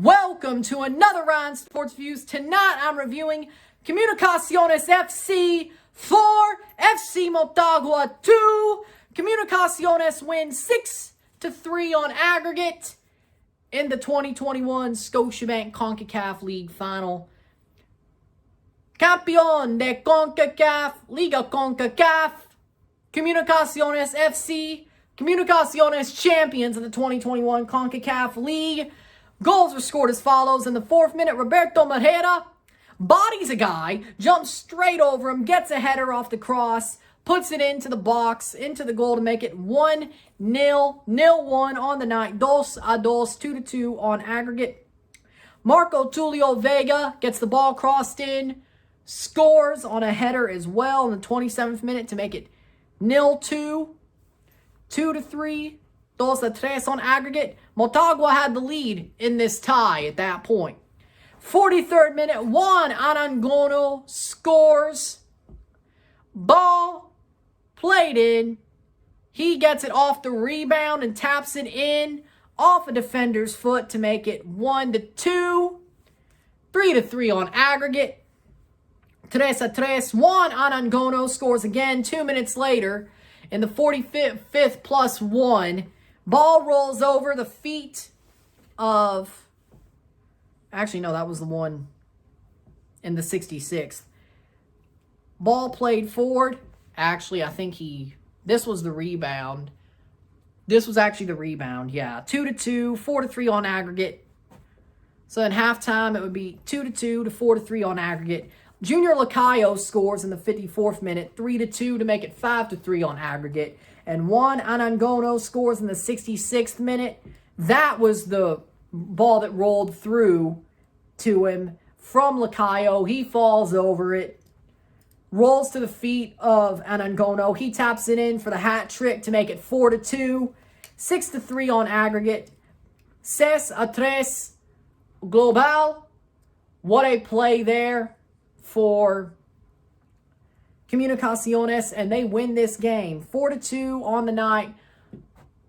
Welcome to another Rants Sports Views. Tonight I'm reviewing Comunicaciones FC 4, FC Motagua 2. Comunicaciones wins 6-3 on aggregate in the 2021 Scotiabank CONCACAF League final. Campeón de Concacaf, Liga Concacaf, Comunicaciones FC. Comunicaciones champions in the 2021 CONCACAF League. Goals were scored as follows. In the 4th minute, Roberto Mejera bodies a guy, jumps straight over him, gets a header off the cross, puts it into the box, into the goal to make it 1-0, 0-1 on the night. 2-2, 2-2 on aggregate. Marco Tulio Vega gets the ball crossed in, scores on a header as well in the 27th minute to make it 0-2, 2-3. 2-3 on aggregate. Motagua had the lead in this tie at that point. 43rd minute, Juan Anangono scores. Ball played in. He gets it off the rebound and taps it in off a defender's foot to make it 1-2. 3-3 on aggregate. 3-3. Juan Anangono scores again 2 minutes later in the 45th plus 1. Ball rolls over the feet of... Actually, no, that was the one in the 66th. Ball played forward. Actually, I think this was the rebound. This was actually the rebound, yeah. 2-2, 4-3 on aggregate. So in halftime, it would be 2-2 to 4-3 on aggregate. Junior Lacayo scores in the 54th minute, 3-2 to make it 5-3 on aggregate. And Juan Anangono scores in the 66th minute. That was the ball that rolled through to him from Lacayo. He falls over it, rolls to the feet of Anangono. He taps it in for the hat trick to make it 4-2, 6-3 on aggregate. 6-3 global. What a play there for Comunicaciones, and they win this game 4-2 on the night.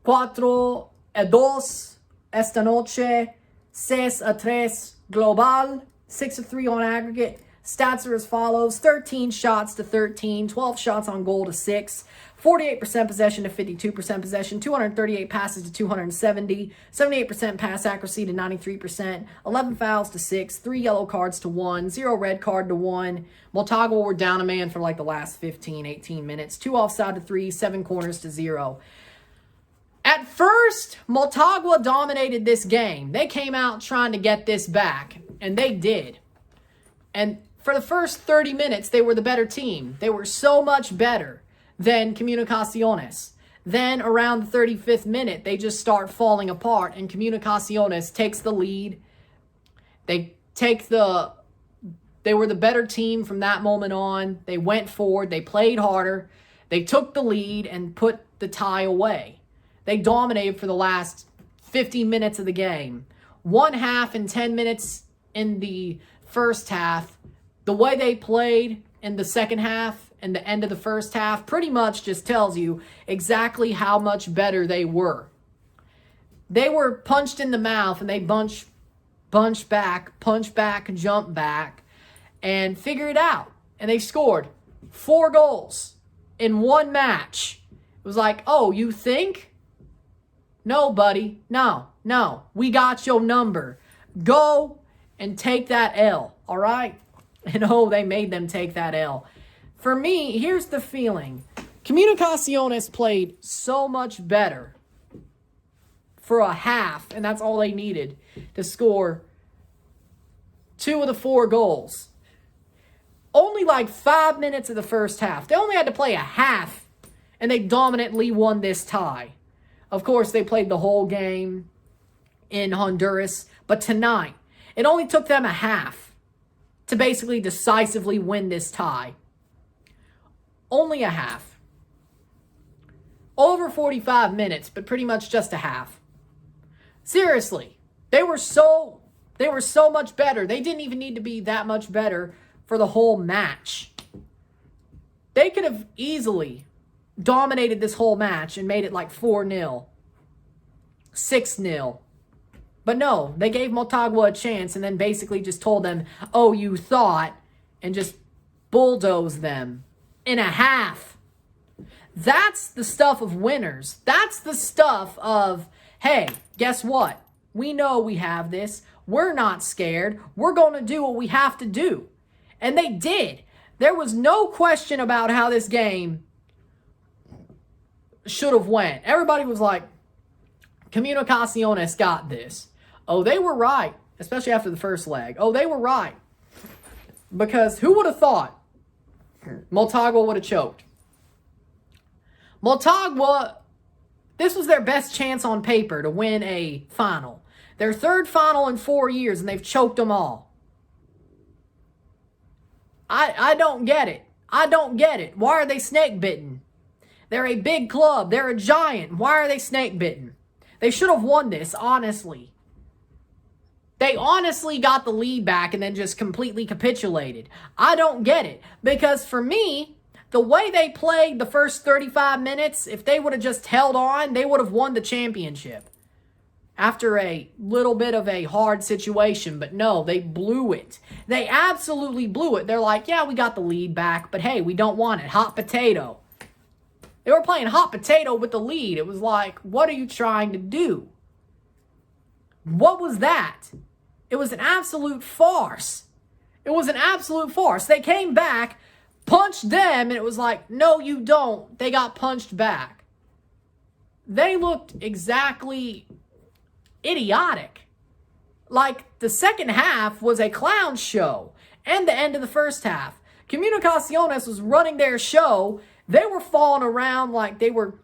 4-2 esta noche. 6-3 global. 6-3 on aggregate. Stats are as follows: 13 shots to 13, 12 shots on goal to 6, 48% possession to 52% possession, 238 passes to 270, 78% pass accuracy to 93%, 11 fouls to 6, 3 yellow cards to 1, 0 red card to 1. Motagua were down a man for like the last 15, 18 minutes, 2 offside to 3, 7 corners to 0. At first, Motagua dominated this game. They came out trying to get this back, and they did. And for the first 30 minutes, they were the better team. They were so much better than Comunicaciones. Then around the 35th minute, they just start falling apart, and Comunicaciones takes the lead. They were the better team from that moment on. They went forward. They played harder. They took the lead and put the tie away. They dominated for the last 50 minutes of the game. 1 half and 10 minutes in the first half. The way they played in the second half and the end of the first half pretty much just tells you exactly how much better they were. They were punched in the mouth, and they punch back, jump back, and figure it out. And they scored 4 goals in 1 match. It was like, oh, you think? No, buddy. No. We got your number. Go and take that L, all right? And oh, they made them take that L. For me, here's the feeling. Comunicaciones played so much better for a half, and that's all they needed to score 2 of the 4 goals. Only like 5 minutes of the first half. They only had to play a half, and they dominantly won this tie. Of course, they played the whole game in Honduras, but tonight, it only took them a half to basically decisively win this tie. Only a half. Over 45 minutes, but pretty much just a half. Seriously, they were so much better. They didn't even need to be that much better for the whole match. They could have easily dominated this whole match and made it like 4-0, 6-0. But no, they gave Motagua a chance and then basically just told them, oh, you thought, and just bulldozed them in a half. That's the stuff of winners. That's the stuff of, hey, guess what? We know we have this. We're not scared. We're going to do what we have to do. And they did. There was no question about how this game should have went. Everybody was like, Comunicaciones got this. Oh, they were right, especially after the first leg. Oh, they were right. Because who would have thought Motagua would have choked? Motagua, this was their best chance on paper to win a final. Their third final in 4 years, and they've choked them all. I don't get it. I don't get it. Why are they snake bitten? They're a big club. They're a giant. Why are they snake bitten? They should have won this, honestly. They honestly got the lead back and then just completely capitulated. I don't get it. Because for me, the way they played the first 35 minutes, if they would have just held on, they would have won the championship. After a little bit of a hard situation. But no, they blew it. They absolutely blew it. They're like, yeah, we got the lead back, but hey, we don't want it. Hot potato. They were playing hot potato with the lead. It was like, what are you trying to do? What was that? It was an absolute farce. It was an absolute farce. They came back, punched them, and it was like, no, you don't. They got punched back. They looked exactly idiotic. Like, the second half was a clown show. And the end of the first half. Comunicaciones was running their show. They were falling around like they were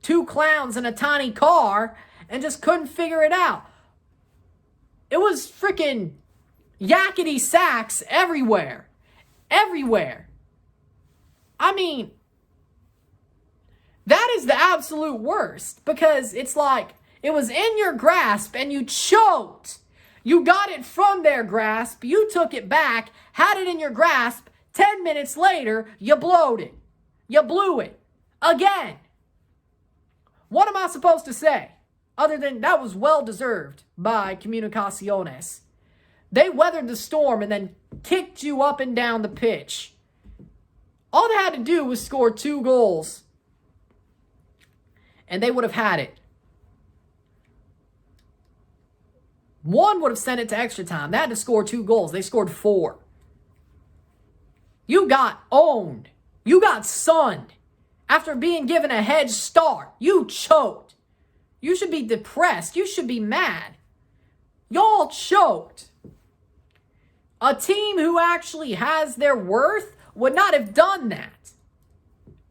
two clowns in a tiny car and just couldn't figure it out. It was freaking yakety sacks everywhere. Everywhere. I mean, that is the absolute worst. Because it's like, it was in your grasp and you choked. You got it from their grasp. You took it back, had it in your grasp. 10 minutes later, you blowed it. You blew it. Again. What am I supposed to say? Other than that was well deserved by Comunicaciones. They weathered the storm and then kicked you up and down the pitch. All they had to do was score 2 goals. And they would have had it. One would have sent it to extra time. They had to score 2 goals. They scored 4. You got owned. You got sunned. After being given a head start, you choked. You should be depressed. You should be mad. Y'all choked. A team who actually has their worth would not have done that.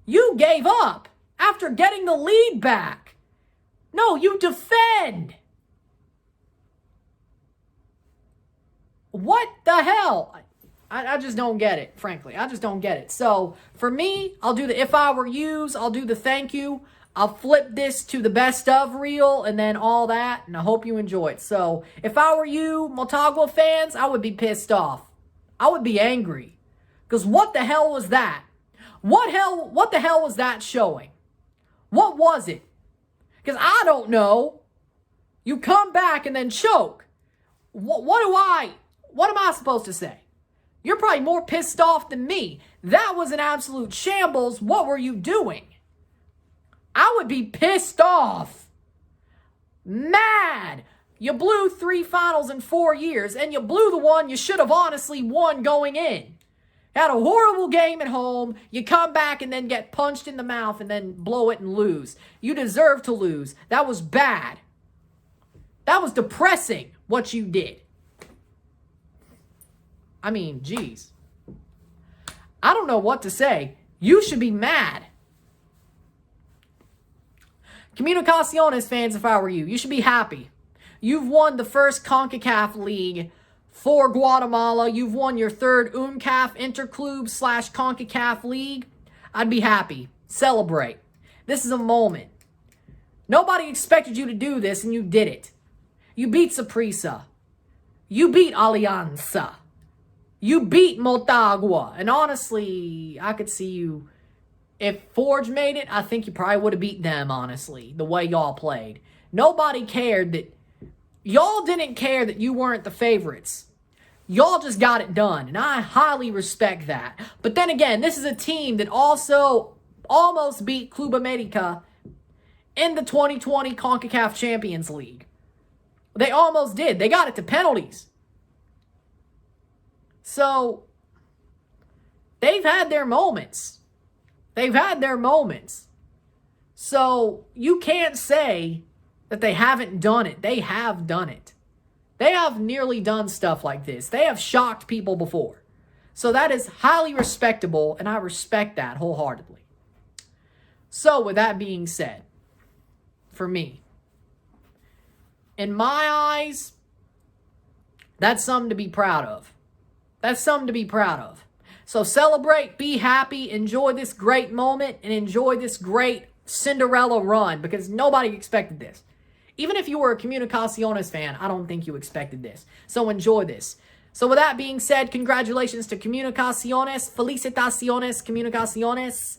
You gave up after getting the lead back. No, you defend. What the hell? I just don't get it, frankly. I just don't get it. So, for me, I'll do the if I were yous. I'll do the thank you. I'll flip this to the best of reel and then all that. And I hope you enjoy it. So, if I were you, Motagua fans, I would be pissed off. I would be angry. Because what the hell was that? What the hell was that showing? What was it? Because I don't know. You come back and then choke. What am I supposed to say? You're probably more pissed off than me. That was an absolute shambles. What were you doing? I would be pissed off. Mad. You blew 3 finals in 4 years, and you blew the one you should have honestly won going in. Had a horrible game at home. You come back and then get punched in the mouth and then blow it and lose. You deserve to lose. That was bad. That was depressing, what you did. I mean, geez. I don't know what to say. You should be mad. Comunicaciones fans, if I were you, you should be happy. You've won the first CONCACAF League for Guatemala. You've won your third UNCAF Interclub / CONCACAF League. I'd be happy. Celebrate. This is a moment. Nobody expected you to do this, and you did it. You beat Saprissa. You beat Alianza. You beat Motagua. And honestly, I could see you. If Forge made it, I think you probably would have beat them, honestly, the way y'all played. Nobody cared that y'all didn't care that you weren't the favorites. Y'all just got it done, and I highly respect that. But then again, this is a team that also almost beat Club America in the 2020 CONCACAF Champions League. They almost did. They got it to penalties. So, they've had their moments. They've had their moments. So, you can't say that they haven't done it. They have done it. They have nearly done stuff like this. They have shocked people before. So that is highly respectable, and I respect that wholeheartedly. So with that being said, for me, in my eyes, that's something to be proud of. That's something to be proud of. So celebrate, be happy, enjoy this great moment, and enjoy this great Cinderella run, because nobody expected this. Even if you were a Comunicaciones fan, I don't think you expected this. So enjoy this. So with that being said, congratulations to Comunicaciones. Felicitaciones, Comunicaciones.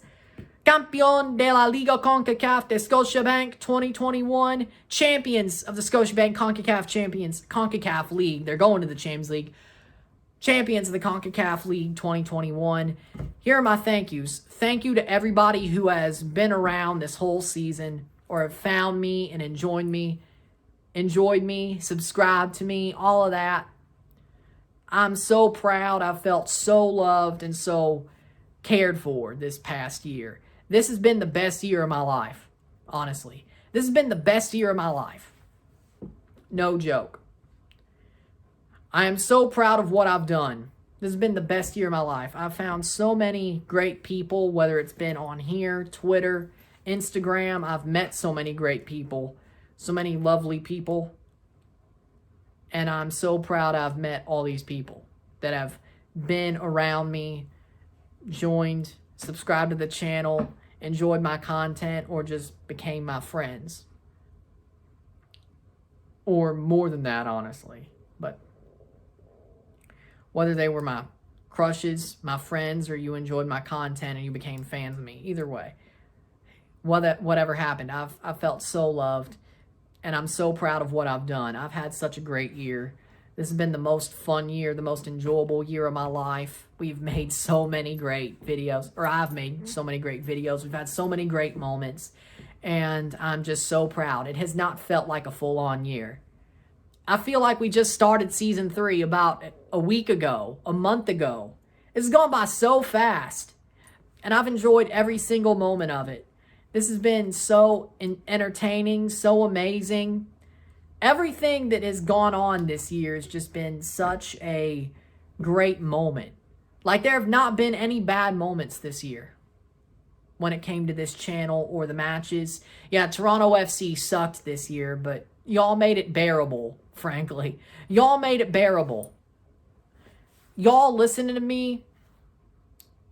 Campeón de la Liga CONCACAF de Scotiabank 2021. Champions of the Scotiabank CONCACAF League. They're going to the Champions League. Champions of the CONCACAF League 2021. Here are my thank yous. Thank you to everybody who has been around this whole season, or have found me and enjoyed me, subscribed to me, all of that. I'm so proud. I've felt so loved and so cared for this past year. This has been the best year of my life, honestly. This has been the best year of my life. No joke. I am so proud of what I've done. This has been the best year of my life. I've found so many great people, whether it's been on here, Twitter, Instagram. I've met so many great people, so many lovely people, and I'm so proud I've met all these people that have been around me, joined, subscribed to the channel, enjoyed my content, or just became my friends. Or more than that, honestly. But whether they were my crushes, my friends, or you enjoyed my content and you became fans of me, either way. Whatever happened, I've felt so loved, and I'm so proud of what I've done. I've had such a great year. This has been the most fun year, the most enjoyable year of my life. We've made so many great videos, or I've made so many great videos. We've had so many great moments, and I'm just so proud. It has not felt like a full-on year. I feel like we just started Season 3 about a week ago, a month ago. It's gone by so fast, and I've enjoyed every single moment of it. This has been so entertaining, so amazing. Everything that has gone on this year has just been such a great moment. Like, there have not been any bad moments this year when it came to this channel or the matches. Yeah, Toronto FC sucked this year, but y'all made it bearable, frankly. Y'all made it bearable. Y'all listening to me,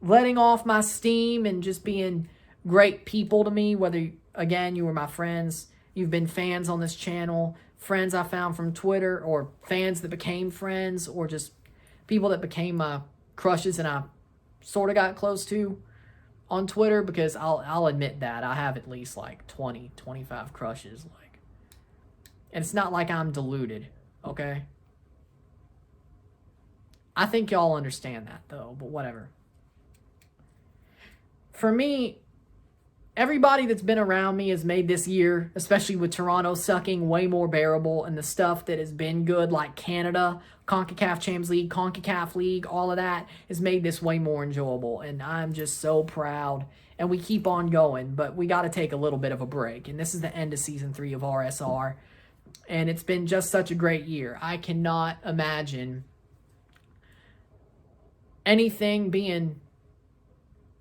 letting off my steam, and just being great people to me, whether, again, you were my friends, you've been fans on this channel, friends I found from Twitter, or fans that became friends, or just people that became my crushes and I sort of got close to on Twitter, because I'll admit that I have at least like 20, 25 crushes, like, and it's not like I'm deluded, okay? I think y'all understand that, though, but whatever. For me, everybody that's been around me has made this year, especially with Toronto sucking, way more bearable, and the stuff that has been good, like Canada, CONCACAF Champions League, CONCACAF League, all of that has made this way more enjoyable, and I'm just so proud. And we keep on going, but we got to take a little bit of a break, and this is the end of Season 3 of RSR, and it's been just such a great year. I cannot imagine anything being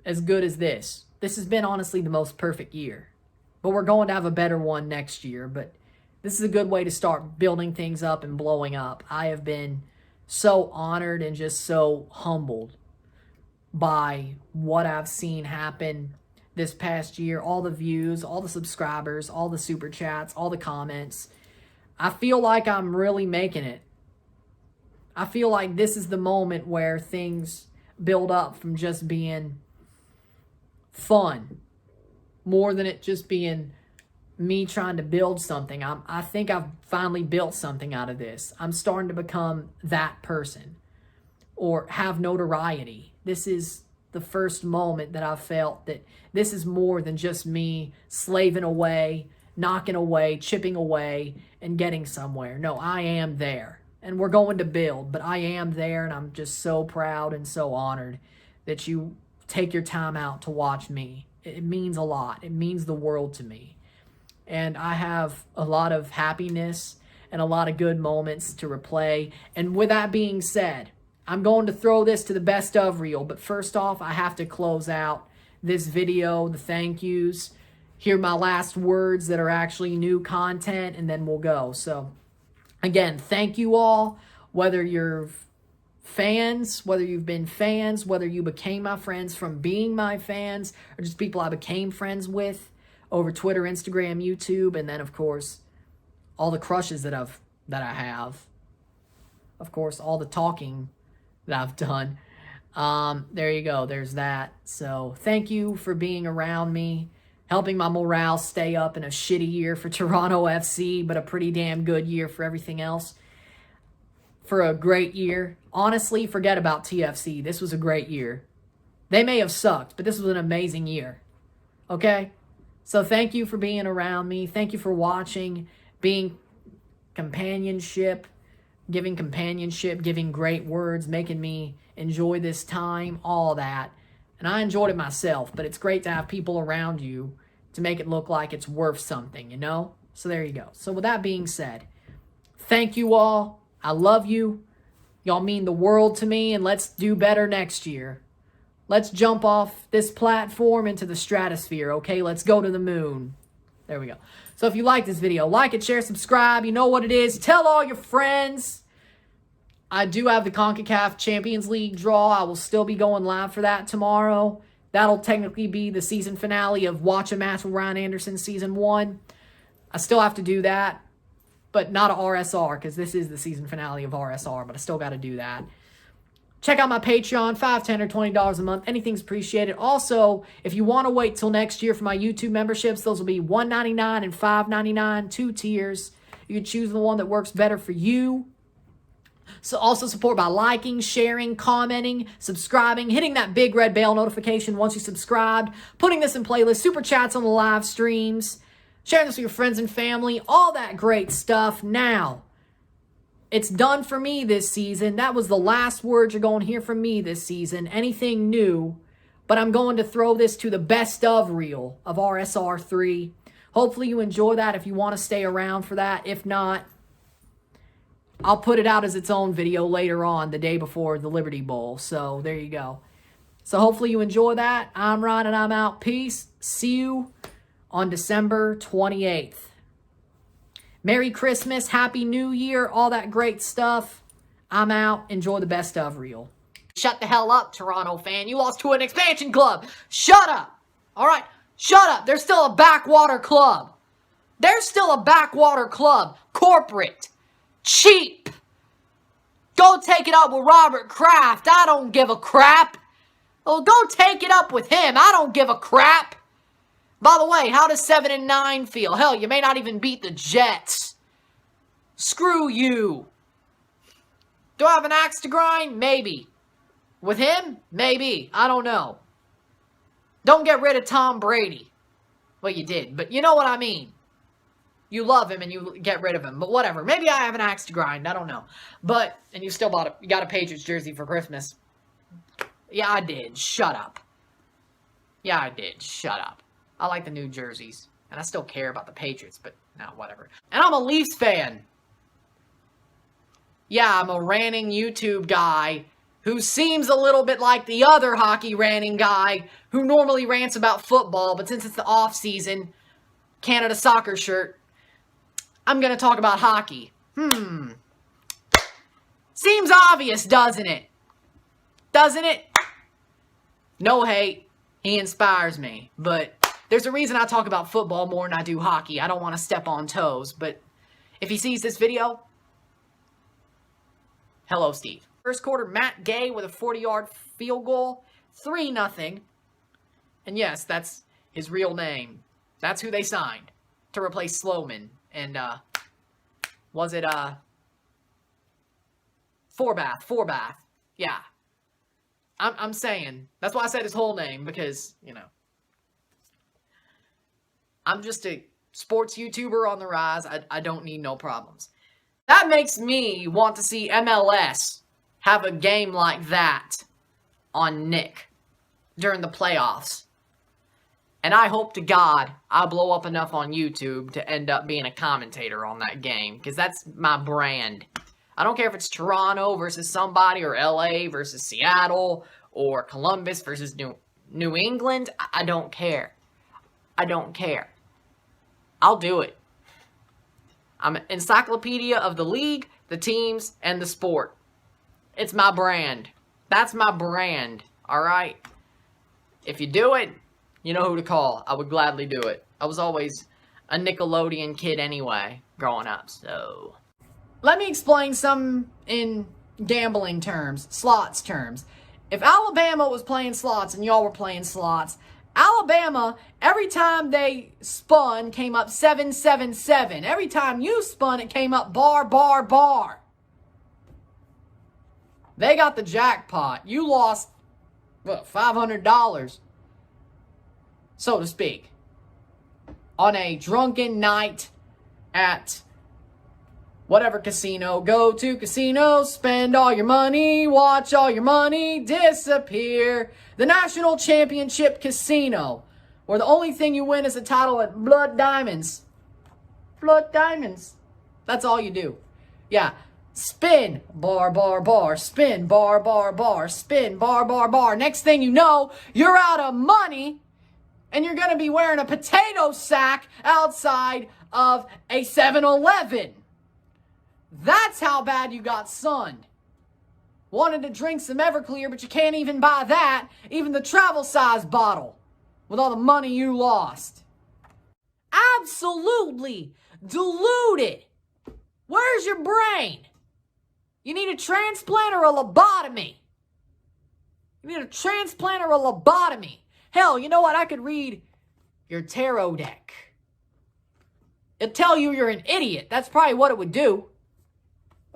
as good as this. This has been honestly the most perfect year. But we're going to have a better one next year. But this is a good way to start building things up and blowing up. I have been so honored and just so humbled by what I've seen happen this past year. All the views, all the subscribers, all the super chats, all the comments. I feel like I'm really making it. I feel like this is the moment where things build up from just being fun, more than it just being me trying to build something. I think I've finally built something out of this. I'm starting to become that person or have notoriety. This is the first moment that I've felt that this is more than just me slaving away, knocking away, chipping away, and getting somewhere. No, I am there. And we're going to build, but I am there, and I'm just so proud and so honored that you take your time out to watch me. It means a lot. It means the world to me. And I have a lot of happiness and a lot of good moments to replay. And with that being said, I'm going to throw this to the best of reel. But first off, I have to close out this video, the thank yous, hear my last words that are actually new content, and then we'll go. So, again, thank you all, whether you're fans, whether you've been fans, whether you became my friends from being my fans, or just people I became friends with over Twitter, Instagram, YouTube, and then, of course, all the crushes that I have. Of course, all the talking that I've done. There you go. There's that. So thank you for being around me, helping my morale stay up in a shitty year for Toronto FC, but a pretty damn good year for everything else. For a great year. Honestly, forget about TFC. This was a great year. They may have sucked, but this was an amazing year. Okay? So thank you for being around me. Thank you for watching, being companionship, giving great words, making me enjoy this time, all that. And I enjoyed it myself, but it's great to have people around you to make it look like it's worth something, you know? So there you go. So with that being said, thank you all. I love you. Y'all mean the world to me, and let's do better next year. Let's jump off this platform into the stratosphere, okay? Let's go to the moon. There we go. So if you like this video, like it, share, subscribe. You know what it is. Tell all your friends. I do have the Concacaf Champions League draw. I will still be going live for that tomorrow. That'll technically be the season finale of Watch a Match with Ryan Anderson Season 1. I still have to do that, but not a RSR, because this is the season finale of RSR, but I still got to do that. Check out my Patreon, $5, $10, or $20 a month. Anything's appreciated. Also, if you want to wait till next year for my YouTube memberships, those will be $1.99 and $5.99, 2 tiers. You can choose the one that works better for you. So also support by liking, sharing, commenting, subscribing, hitting that big red bell notification once you subscribed, putting this in playlists, super chats on the live streams, sharing this with your friends and family, all that great stuff. Now, it's done for me this season. That was the last word you're going to hear from me this season. Anything new. But I'm going to throw this to the best of reel of RSR3. Hopefully you enjoy that if you want to stay around for that. If not, I'll put it out as its own video later on, the day before the Liberty Bowl. So there you go. So hopefully you enjoy that. I'm Ron and I'm out. Peace. See you on December 28th. Merry Christmas, Happy New Year, all that great stuff. I'm out. Enjoy the best of reel. Shut the hell up, Toronto fan. You lost to an expansion club. Shut up. All right? Shut up. There's still a backwater club. There's still a backwater club. Corporate. Cheap. Go take it up with Robert Kraft. I don't give a crap. Well, go take it up with him. I don't give a crap. By the way, how does 7-9 feel? Hell, you may not even beat the Jets. Screw you. Do I have an axe to grind? Maybe. With him? Maybe. I don't know. Don't get rid of Tom Brady. Well, you did, but you know what I mean. You love him and you get rid of him, but whatever. Maybe I have an axe to grind. I don't know. But, and you still you got a Patriots jersey for Christmas. Yeah, I did. Shut up. Yeah, I did. Shut up. I like the new jerseys. And I still care about the Patriots, but no, whatever. And I'm a Leafs fan. Yeah, I'm a ranting YouTube guy who seems a little bit like the other hockey ranting guy who normally rants about football, but since it's the off-season, Canada soccer shirt, I'm going to talk about hockey. Seems obvious, doesn't it? Doesn't it? No hate. He inspires me, but there's a reason I talk about football more than I do hockey. I don't want to step on toes, but if he sees this video, hello, Steve. First quarter, Matt Gay with a 40-yard field goal, 3-0. And yes, that's his real name. That's who they signed. to replace Sloman. And, was it, Forbath. Yeah. I'm saying. That's why I said his whole name, because, you know, I'm just a sports YouTuber on the rise. I don't need no problems. That makes me want to see MLS have a game like that on Nick during the playoffs. And I hope to God I blow up enough on YouTube to end up being a commentator on that game, because that's my brand. I don't care if it's Toronto versus somebody, or LA versus Seattle, or Columbus versus New England. I don't care. I don't care. I'll do it. I'm an encyclopedia of the league, the teams, and the sport. It's my brand. That's my brand, alright? If you do it, you know who to call. I would gladly do it. I was always a Nickelodeon kid anyway, growing up, so... Let me explain some in gambling terms, slots terms. If Alabama was playing slots and y'all were playing slots, Alabama, every time they spun, came up 777. Every time you spun, it came up bar, bar, bar. They got the jackpot. You lost, what, $500, so to speak, on a drunken night at whatever casino. Go to casino, spend all your money, watch all your money disappear. The National Championship Casino, where the only thing you win is a title at Blood Diamonds. Blood Diamonds. That's all you do. Yeah. Spin, bar, bar, bar. Spin, bar, bar, bar. Spin, bar, bar, bar. Next thing you know, you're out of money, and you're going to be wearing a potato sack outside of a 7-Eleven. That's how bad you got sunned. Wanted to drink some Everclear, but you can't even buy that, even the travel size bottle, with all the money you lost. Absolutely deluded. Where's your brain? You need a transplant or a lobotomy? You need a transplant or a lobotomy? Hell, you know what? I could read your tarot deck. It'd tell you you're an idiot. That's probably what it would do.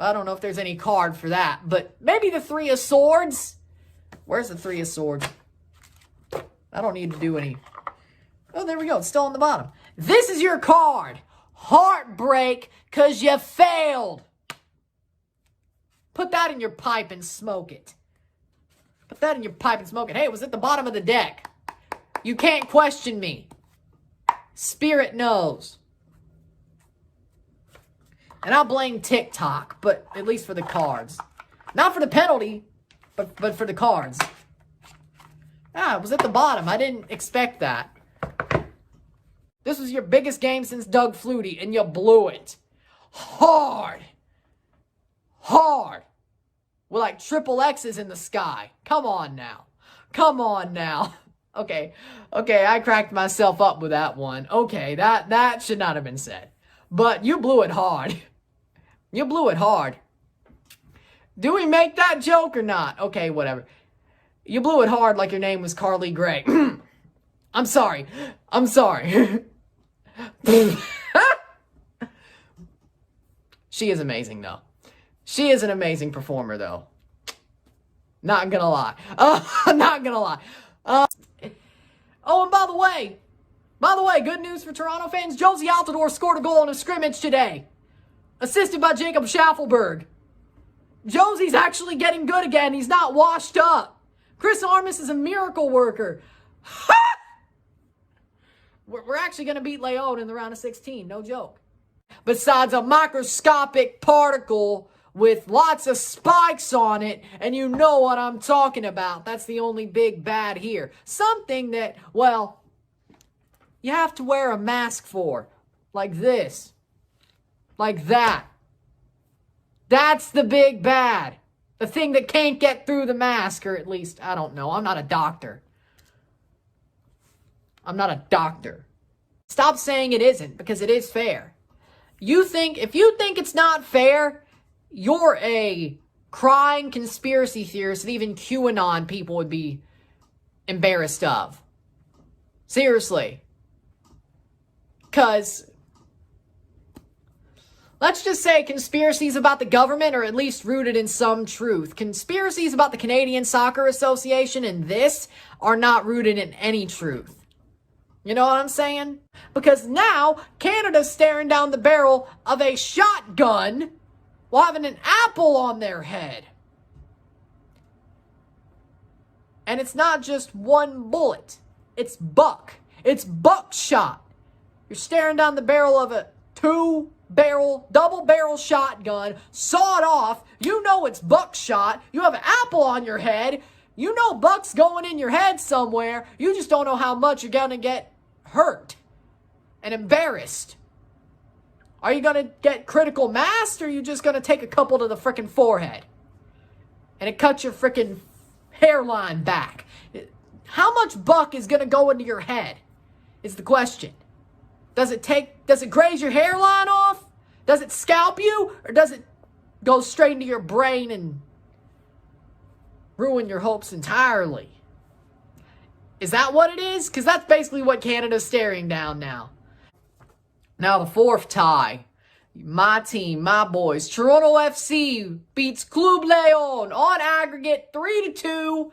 I don't know if there's any card for that, but maybe the Three of Swords. Where's the Three of Swords? I don't need to do any. Oh, there we go. It's still on the bottom. This is your card. Heartbreak, because you failed. Put that in your pipe and smoke it. Put that in your pipe and smoke it. Hey, it was at the bottom of the deck. You can't question me. Spirit knows. And I'll blame TikTok, but at least for the cards. Not for the penalty, but for the cards. Ah, it was at the bottom. I didn't expect that. This was your biggest game since Doug Flutie, and you blew it. Hard. Hard. With like triple X's in the sky. Come on now. Come on now. Okay, I cracked myself up with that one. Okay, that should not have been said. But you blew it hard. You blew it hard. Do we make that joke or not? Okay, whatever. You blew it hard like your name was Carly Gray. I'm sorry. I'm sorry. She is amazing, though. She is an amazing performer, though. Not gonna lie. Not gonna lie. Oh, and by the way, good news for Toronto fans. Josie Altidore scored a goal in a scrimmage today. Assisted by Jacob Schaffelberg. Josie's actually getting good again. He's not washed up. Chris Armas is a miracle worker. We're actually going to beat Leon in the round of 16. No joke. Besides a microscopic particle with lots of spikes on it, and you know what I'm talking about. That's the only big bad here. Something that, well, you have to wear a mask for. Like this. Like that. That's the big bad. The thing that can't get through the mask, or at least, I don't know. I'm not a doctor. I'm not a doctor. Stop saying it isn't, because it is fair. If you think it's not fair, you're a crying conspiracy theorist that even QAnon people would be embarrassed of. Seriously. Because Let's just say conspiracies about the government are at least rooted in some truth. Conspiracies about the Canadian Soccer Association and this are not rooted in any truth. You know what I'm saying? Because now Canada's staring down the barrel of a shotgun while having an apple on their head. And it's not just one bullet. It's buck. It's buckshot. You're staring down the barrel of a double barrel shotgun, sawed off. You know it's buckshot. You have an apple on your head. You know buck's going in your head somewhere. You just don't know how much you're going to get hurt and embarrassed. Are you going to get critical mass, or are you just going to take a couple to the frickin' forehead? And it cuts your frickin' hairline back. How much buck is going to go into your head is the question. Does it graze your hairline off? Does it scalp you? Or does it go straight into your brain and ruin your hopes entirely? Is that what it is? Because that's basically what Canada's staring down now. Now the fourth tie. My team, my boys. Toronto FC beats Club Leon on aggregate 3-2.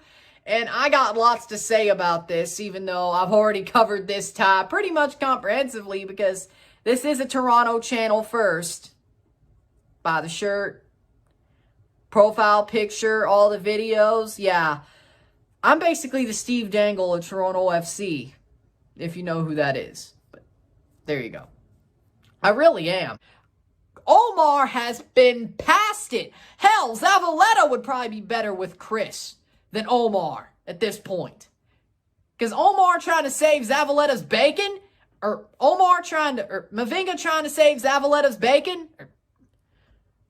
And I got lots to say about this, even though I've already covered this tie pretty much comprehensively, because this is a Toronto channel first. Buy the shirt, profile picture, all the videos. Yeah, I'm basically the Steve Dangle of Toronto FC, if you know who that is. But there you go. I really am. Omar has been past it. Hell, Zavaleta would probably be better with Chris than Omar at this point. Because Omar trying to save Zavaleta's bacon? Or Mavinga trying to save Zavaleta's bacon? Or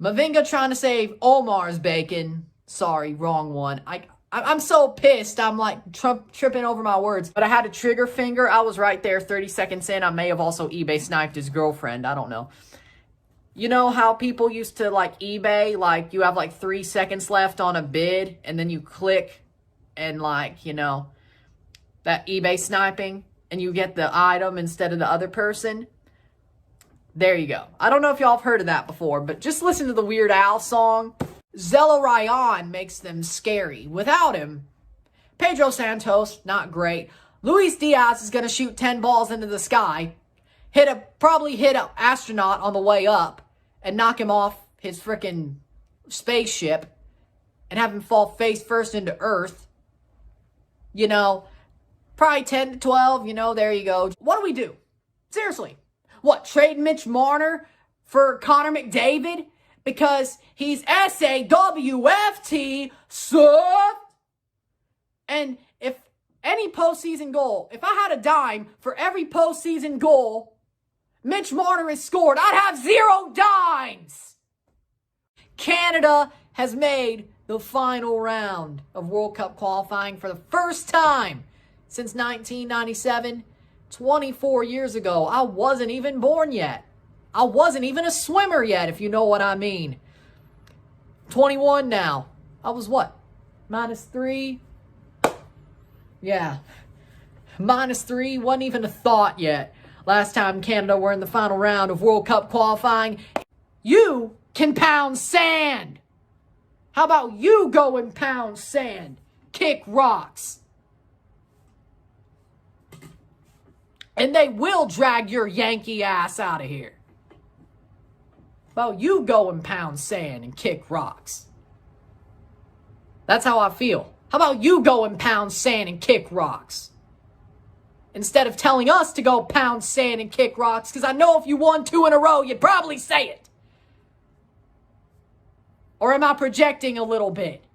Mavinga trying to save Omar's bacon? Sorry, wrong one. I'm so pissed. I'm like tripping over my words. But I had a trigger finger. I was right there 30 seconds in. I may have also eBay sniped his girlfriend. I don't know. You know how people used to like eBay, like you have like 3 seconds left on a bid and then you click and like, you know, that eBay sniping and you get the item instead of the other person? There you go. I don't know if y'all have heard of that before, but just listen to the Weird Al song. Zella Ryan makes them scary. Without him, Pedro Santos, not great. Luis Diaz is going to shoot 10 balls into the sky, probably hit an astronaut on the way up, and knock him off his frickin' spaceship and have him fall face first into Earth. You know, probably 10 to 12, you know, there you go. What do we do? Seriously. What, trade Mitch Marner for Connor McDavid? Because he's SAWFT soft. And if any postseason goal, if I had a dime for every postseason goal Mitch Marner has scored, I'd have 0 dimes. Canada has made the final round of World Cup qualifying for the first time since 1997, 24 years ago. I wasn't even born yet. I wasn't even a swimmer yet, if you know what I mean. 21 now. I was what? -3? Yeah. -3 wasn't even a thought yet. Last time Canada were in the final round of World Cup qualifying. You can pound sand. How about you go and pound sand? Kick rocks. And they will drag your Yankee ass out of here. How about you go and pound sand and kick rocks? That's how I feel. How about you go and pound sand and kick rocks? Instead of telling us to go pound sand and kick rocks, because I know if you won 2 in a row, you'd probably say it. Or am I projecting a little bit?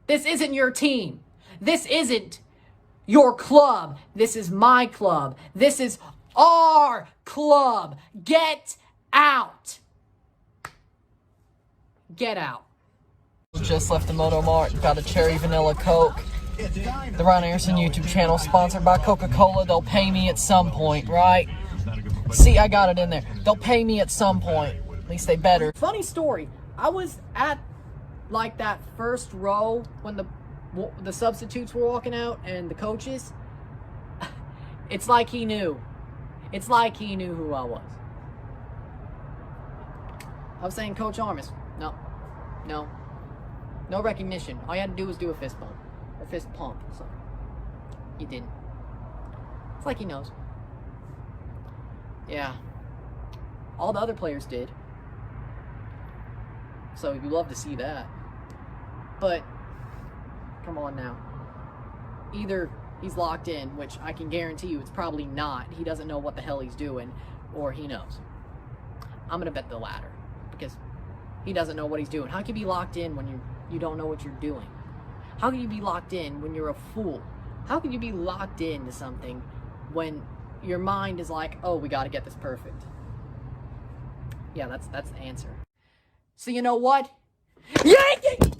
This isn't your team. This isn't your club. This is my club. This is our club. Get out. Get out. Just left the Moto Mart. Got a cherry vanilla Coke. The Ron Anderson YouTube channel, sponsored by Coca-Cola. They'll pay me at some point, right? See, I got it in there. They'll pay me at some point. At least they better. Funny story. I was at, like, that first row when the substitutes were walking out and the coaches. It's like he knew. It's like he knew who I was. I was saying Coach Armas. No. No recognition. All you had to do was do a fist bump. Or fist pump. So, he didn't. It's like he knows. Yeah. All the other players did. So, you love to see that. But, come on now. Either he's locked in, which I can guarantee you it's probably not. He doesn't know what the hell he's doing, or he knows. I'm going to bet the latter, because he doesn't know what he's doing. How can you be locked in when you don't know what you're doing? How can you be locked in when you're a fool? How can you be locked into something when your mind is like, oh, we got to get this perfect? Yeah, that's the answer. So you know what? Yankee!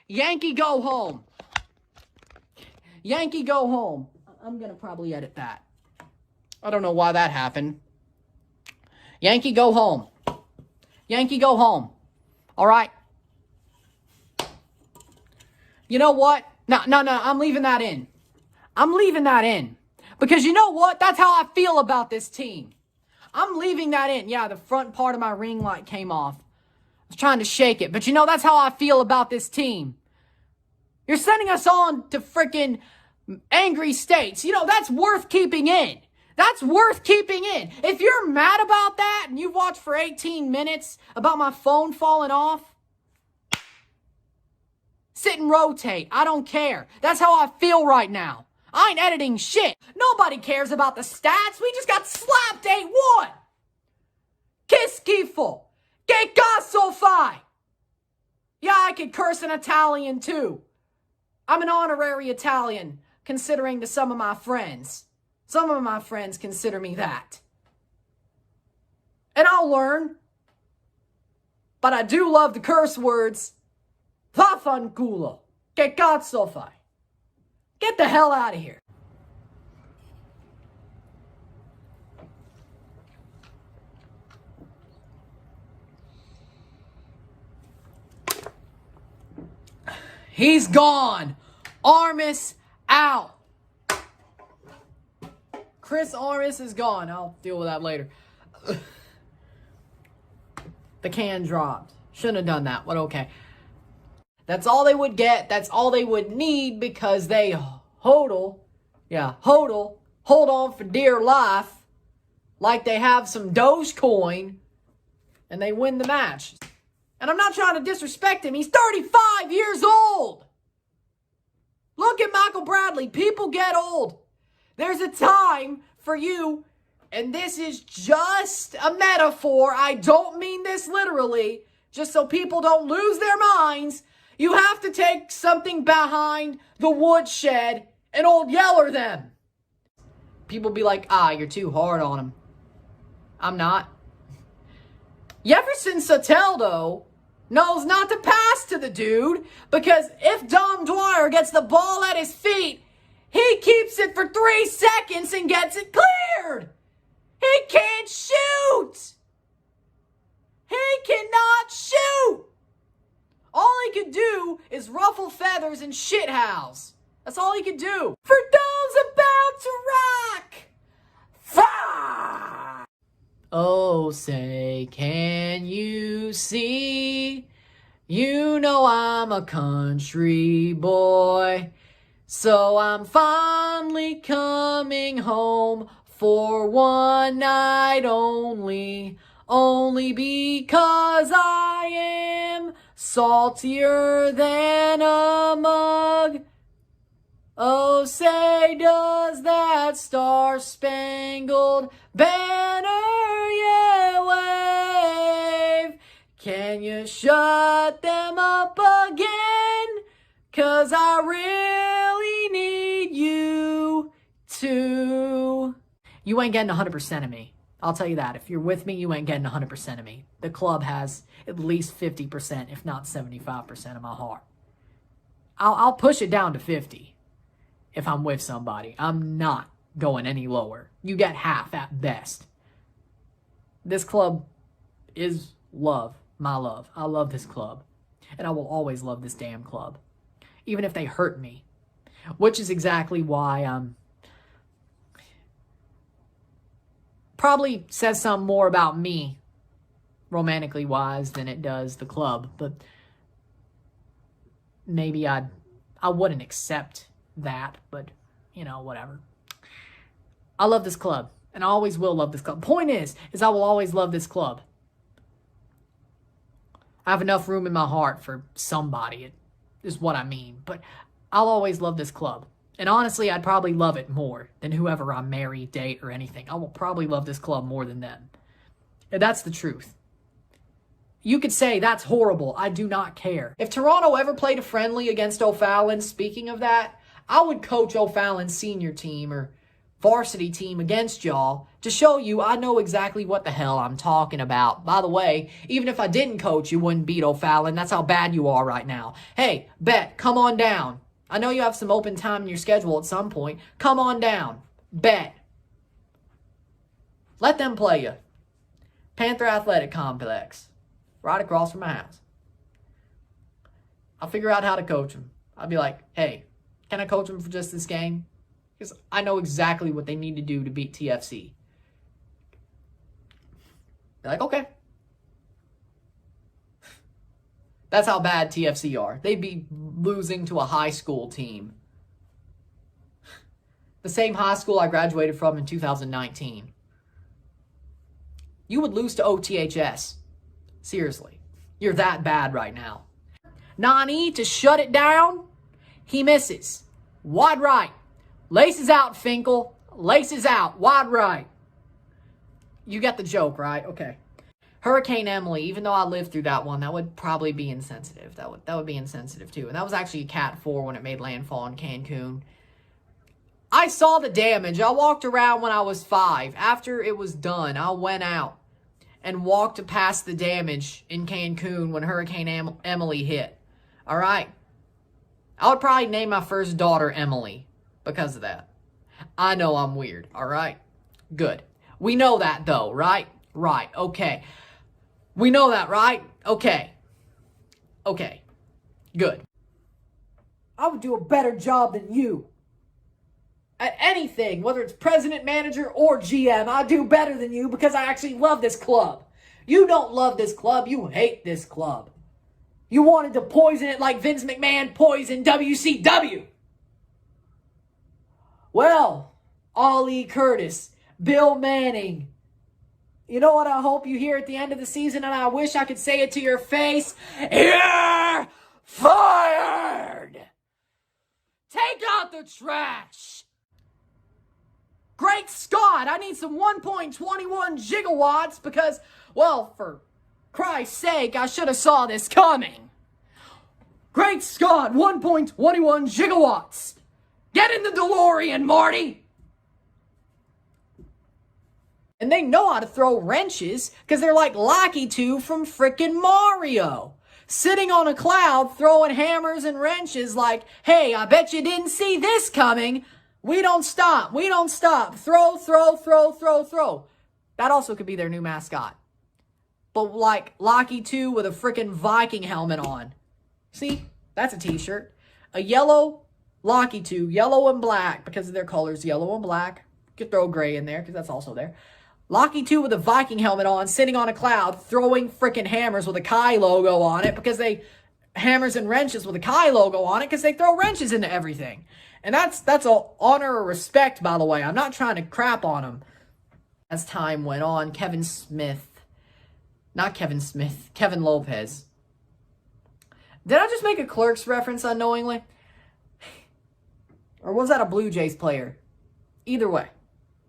Yankee, go home. Yankee, go home. I'm going to probably edit that. I don't know why that happened. Yankee, go home. Yankee, go home. All right? You know what? No, I'm leaving that in. I'm leaving that in. Because you know what? That's how I feel about this team. I'm leaving that in. Yeah, the front part of my ring light came off. I was trying to shake it. But you know, that's how I feel about this team. You're sending us on to freaking angry states. You know, that's worth keeping in. That's worth keeping in. If you're mad about that and you've watched for 18 minutes about my phone falling off, sit and rotate. I don't care. That's how I feel right now. I ain't editing shit. Nobody cares about the stats. We just got slapped 8-1. Que schifo. Que cazzo fai. Yeah, I could curse in Italian too. I'm an honorary Italian, considering to some of my friends. Some of my friends consider me that. And I'll learn. But I do love the curse words. Vaffanculo. Che cazzo fai? Get the hell out of here. He's gone. Armas out. Chris Armas is gone. I'll deal with that later. The can dropped. Shouldn't have done that, but okay. That's all they would get. That's all they would need because they hold on for dear life like they have some Dogecoin and they win the match. And I'm not trying to disrespect him. He's 35 years old. Look at Michael Bradley. People get old. There's a time for you, and this is just a metaphor. I don't mean this literally, just so people don't lose their minds. You have to take something behind the woodshed and old yeller them. People be like, you're too hard on him. I'm not. Jefferson Soteldo knows not to pass to the dude because if Dom Dwyer gets the ball at his feet, he keeps it for 3 seconds and gets it cleared. He can't shoot. He cannot shoot. All he could do is ruffle feathers and shithouse. That's all he could do. For those about to rock. Fire! Oh, say, can you see? You know I'm a country boy. So I'm finally coming home for one night only. Only because I am saltier than a mug. Oh, say, does that star-spangled banner yet wave? Can you shut them up again? 'Cause I really need you to. You ain't getting 100% of me. I'll tell you that. If you're with me, you ain't getting 100% of me. The club has at least 50%, if not 75% of my heart. I'll push it down to 50 if I'm with somebody. I'm not going any lower. You get half at best. This club is love. My love. I love this club. And I will always love this damn club. Even if they hurt me. Which is exactly why I'm probably says something more about me, romantically wise, than it does the club. But maybe I wouldn't accept that, but, you know, whatever. I love this club, and I always will love this club. Point is I will always love this club. I have enough room in my heart for somebody, is what I mean. But I'll always love this club. And honestly, I'd probably love it more than whoever I marry, date, or anything. I will probably love this club more than them. And that's the truth. You could say that's horrible. I do not care. If Toronto ever played a friendly against O'Fallon, speaking of that, I would coach O'Fallon's senior team or varsity team against y'all to show you I know exactly what the hell I'm talking about. By the way, even if I didn't coach, you wouldn't beat O'Fallon. That's how bad you are right now. Hey, Bet, come on down. I know you have some open time in your schedule at some point. Come on down. Bet. Let them play you. Panther Athletic Complex. Right across from my house. I'll figure out how to coach them. I'll be like, hey, can I coach them for just this game? Because I know exactly what they need to do to beat TFC. They're like, okay. That's how bad TFC are. They'd be losing to a high school team. The same high school I graduated from in 2019. You would lose to OTHS. Seriously. You're that bad right now. Nani to shut it down. He misses. Wide right. Laces out, Finkel. Laces out. Wide right. You get the joke, right? Okay. Hurricane Emily, even though I lived through that one, that would probably be insensitive. That would be insensitive too. And that was actually a Cat 4 when it made landfall in Cancun. I saw the damage. I walked around when I was 5. After it was done, I went out and walked past the damage in Cancun when Hurricane Emily hit. All right? I would probably name my first daughter Emily because of that. I know I'm weird, all right? Good. We know that, though, right? Right, okay. We know that, right? Okay. Okay. Good. I would do a better job than you. At anything, whether it's president, manager, or GM, I do better than you because I actually love this club. You don't love this club, you hate this club. You wanted to poison it like Vince McMahon poisoned WCW. Well, Ollie Curtis, Bill Manning. You know what I hope you hear at the end of the season, and I wish I could say it to your face? You're fired! Take out the trash! Great Scott, I need some 1.21 gigawatts because, well, for Christ's sake, I should have saw this coming. Great Scott, 1.21 gigawatts. Get in the DeLorean, Marty. And they know how to throw wrenches because they're like Lucky 2 from frickin' Mario. Sitting on a cloud throwing hammers and wrenches like, hey, I bet you didn't see this coming. We don't stop. We don't stop. Throw, throw, throw, throw, throw. That also could be their new mascot. But like Lucky 2 with a frickin' Viking helmet on. See? That's a t-shirt. A yellow Lucky 2, yellow and black because of their colors, yellow and black. You could throw gray in there because that's also there. Lucky 2 with a Viking helmet on, sitting on a cloud, throwing frickin' hammers with a Kai logo on it because they... Hammers and wrenches with a Kai logo on it because they throw wrenches into everything. And that's an honor or respect, by the way. I'm not trying to crap on them. As time went on, Kevin Lopez. Did I just make a Clerks reference unknowingly? Or was that a Blue Jays player? Either way.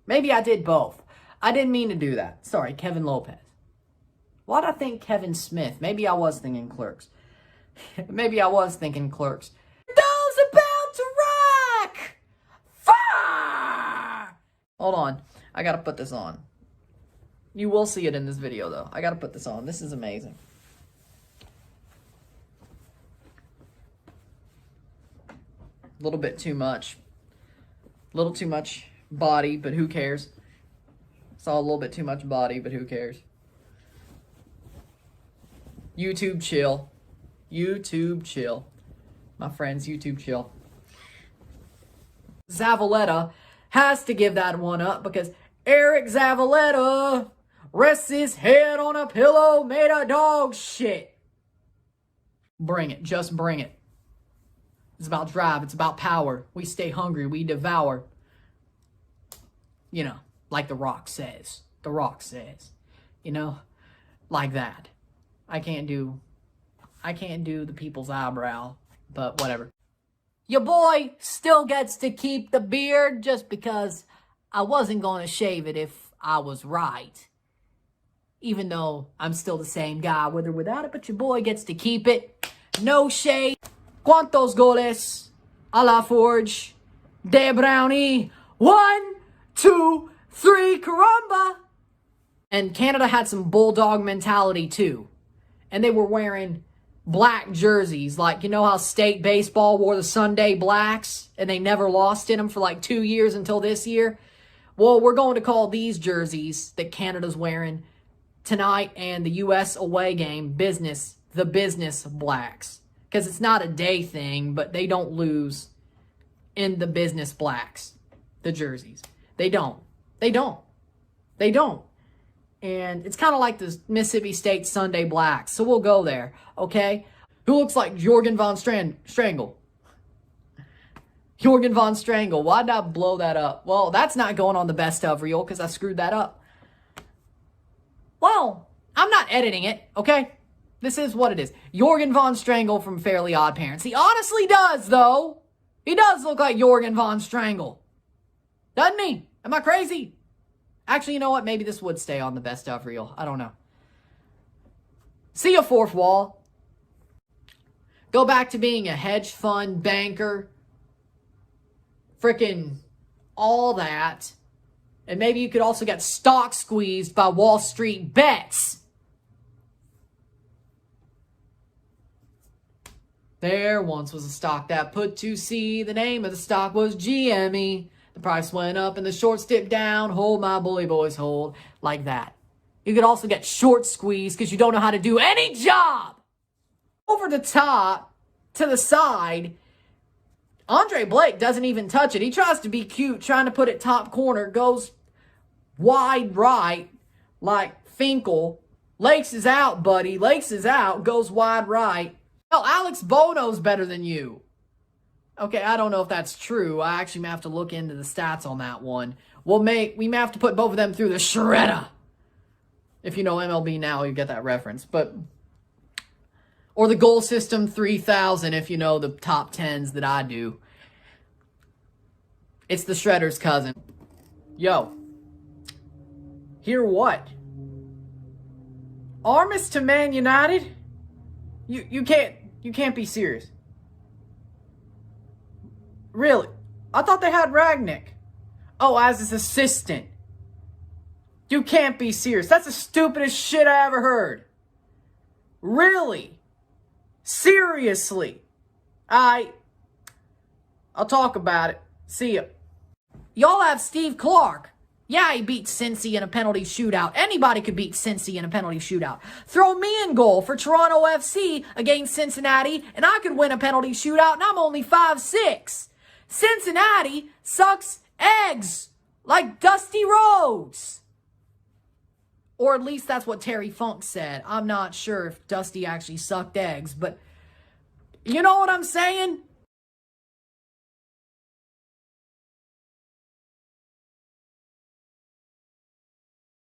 Maybe I did both. I didn't mean to do that. Sorry, Kevin Lopez. Why'd I think Kevin Smith? Maybe I was thinking Clerks. Maybe I was thinking Clerks. Those about to rock! Fire! Hold on. I gotta put this on. You will see it in this video, though. I gotta put this on. This is amazing. A little bit too much. A little too much body, but who cares? Saw a little bit too much body, but who cares? YouTube chill. YouTube chill. My friends, YouTube chill. Zavaleta has to give that one up because Eric Zavaleta rests his head on a pillow made of dog shit. Bring it. Just bring it. It's about drive. It's about power. We stay hungry. We devour. You know, like The Rock says. The Rock says. You know, like that. I can't do the people's eyebrow, but whatever. Your boy still gets to keep the beard just because I wasn't going to shave it if I was right. Even though I'm still the same guy with or without it, but your boy gets to keep it. No shade. ¿Cuántos goles a la Forge de Brownie? 1, 2, 3, caramba! And Canada had some bulldog mentality too. And they were wearing black jerseys. Like, you know how state baseball wore the Sunday Blacks? And they never lost in them for like 2 years until this year? Well, we're going to call these jerseys that Canada's wearing tonight and the U.S. away game the business Blacks. Because it's not a day thing, but they don't lose in the business Blacks, the jerseys. They don't. They don't. They don't. And it's kind of like the Mississippi State Sunday Blacks. So we'll go there, okay? Who looks like Jorgen von Strangle? Jorgen von Strangle. Why'd I blow that up? Well, that's not going on the best of reel because I screwed that up. Well, I'm not editing it, okay? This is what it is. Jorgen von Strangle from Fairly Odd Parents. He honestly does, though. He does look like Jorgen von Strangle. Doesn't he? Am I crazy? Actually, you know what? Maybe this would stay on the best of reel. I don't know. See ya, fourth wall. Go back to being a hedge fund banker. Frickin' all that. And maybe you could also get stock squeezed by Wall Street bets. There once was a stock that put to sea. The name of the stock was GME. The price went up and the shorts dipped down. Hold my bully boys, hold. Like that. You could also get short squeezed because you don't know how to do any job. Over the top, to the side, Andre Blake doesn't even touch it. He tries to be cute, trying to put it top corner. Goes wide right, like Finkel. Lakes is out, buddy. Lakes is out. Goes wide right. Hell, Alex Bono's better than you. Okay, I don't know if that's true. I actually may have to look into the stats on that one. We may have to put both of them through the shredder. If you know MLB now, you get that reference. But or the goal system 3000 if you know the top 10s that I do. It's the shredder's cousin. Yo. Hear what? Armis to Man United? You can't be serious. Really? I thought they had Ragnick. Oh, as his assistant. You can't be serious. That's the stupidest shit I ever heard. Really? Seriously? I'll talk about it. See ya. Y'all have Steve Clark. Yeah, he beat Cincy in a penalty shootout. Anybody could beat Cincy in a penalty shootout. Throw me in goal for Toronto FC against Cincinnati, and I could win a penalty shootout, and I'm only 5'6". Cincinnati sucks eggs like Dusty Rhodes. Or at least that's what Terry Funk said. I'm not sure if Dusty actually sucked eggs, but you know what I'm saying?